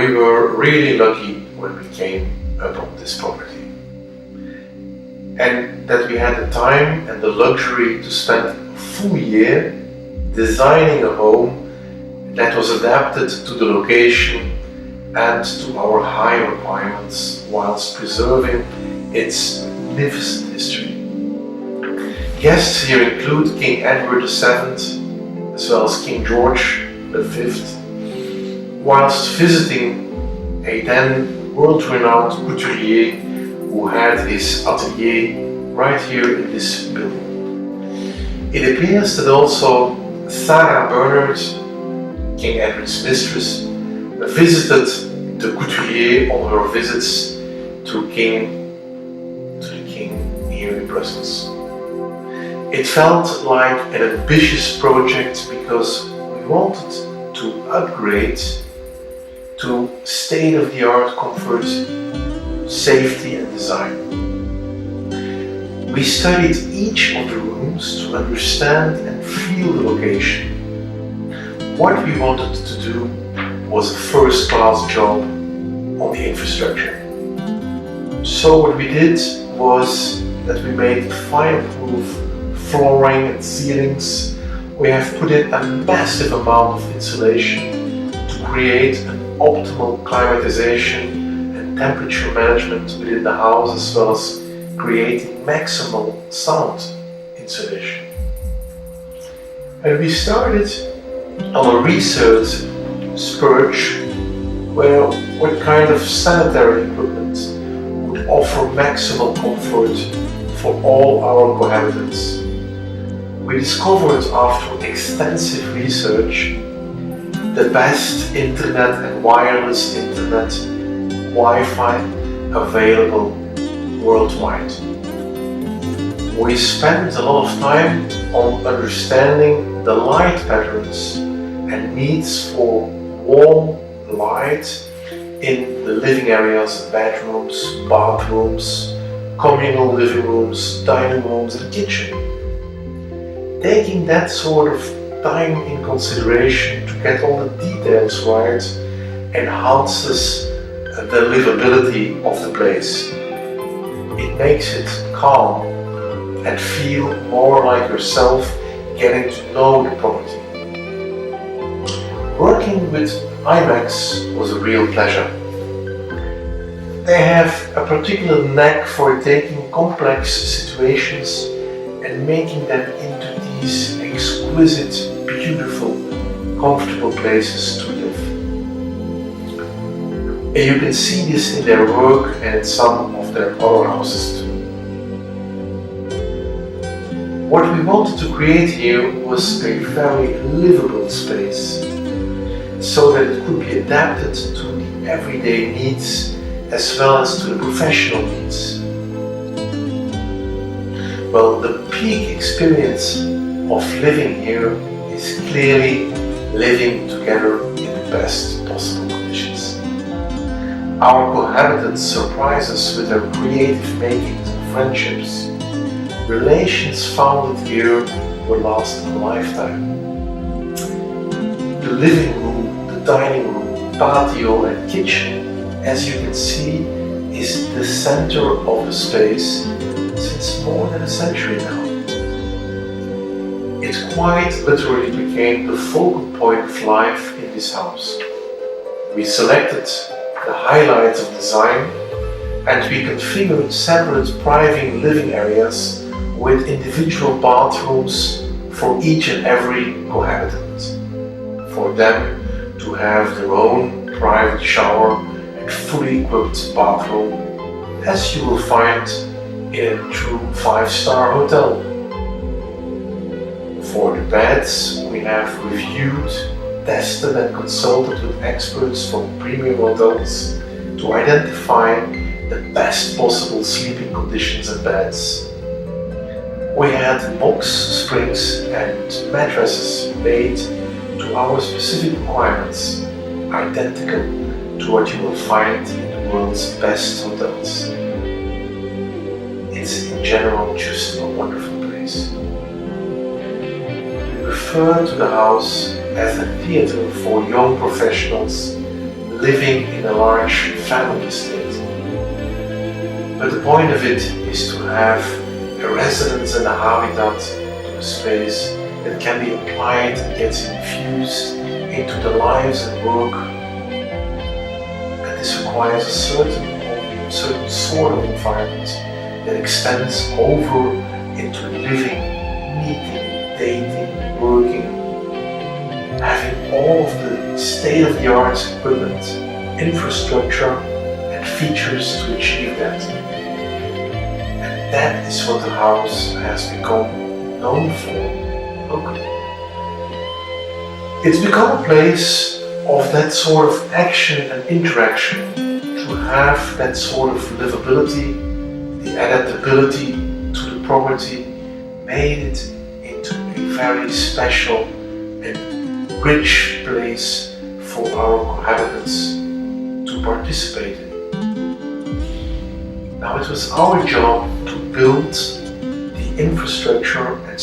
we were really lucky when we came upon this property. And that we had the time and the luxury to spend a full year designing a home that was adapted to the location and to our high requirements whilst preserving its magnificent history. Guests here include King Edward VII as well as King George V, whilst visiting a then world-renowned couturier who had his atelier right here in this building. It appears that also Sarah Bernard, King Edward's mistress, visited the couturier on her visits to the king here in Brussels. It felt like an ambitious project because we wanted to upgrade to state-of-the-art comfort, safety and design. We studied each of the rooms to understand and feel the location. What we wanted to do was a first-class job on the infrastructure. So what we did was that we made fireproof flooring and ceilings. We have put in a massive amount of insulation to create an optimal climatization and temperature management within the house, as well as creating maximal sound insulation. And we started on a research search where what kind of sanitary equipment would offer maximal comfort for all our cohabitants. We discovered after extensive research the best internet and wireless internet Wi-Fi available worldwide. We spent a lot of time on understanding the light patterns and needs for warm light in the living areas, bedrooms, bathrooms, communal living rooms, dining rooms and kitchen. Taking that sort of time in consideration to get all the details right enhances the livability of the place. It makes it calm and feel more like yourself getting to know the property. Working with IMAX was a real pleasure. They have a particular knack for taking complex situations and making them into these exquisite, beautiful, comfortable places to live. And you can see this in their work and in some of their other houses too. What we wanted to create here was a very livable space, so that it could be adapted to the everyday needs as well as to the professional needs. Well, the peak experience of living here is clearly living together in the best possible conditions. Our cohabitants surprise us with their creative makings and friendships. Relations founded here will last a lifetime. The living room, the dining room, patio and kitchen, as you can see, is the center of the space since more than a century now. It quite literally became the focal point of life in this house. We selected the highlights of design and we configured separate private living areas with individual bathrooms for each and every cohabitant, for them to have their own private shower and fully equipped bathroom, as you will find in a true 5-star hotel. For the beds, we have reviewed, tested and consulted with experts from premium hotels to identify the best possible sleeping conditions and beds. We had box springs and mattresses made to our specific requirements, identical to what you will find in the world's best hotels. It's in general just a wonderful place. We refer to the house as a theatre for young professionals living in a large family estate. But the point of it is to have a residence and a habitat to the space that can be applied and gets infused into the lives and work. And this requires a certain sort of environment that extends over into living, meeting, dating, working, having all of the state-of-the-art equipment, infrastructure and features to achieve that. And that is what the house has become known for locally. It's become a place of that sort of action and interaction, to have that sort of livability, the adaptability to the property, made it into a very special and rich place for our cohabitants to participate in. Now it was our job to build the infrastructure and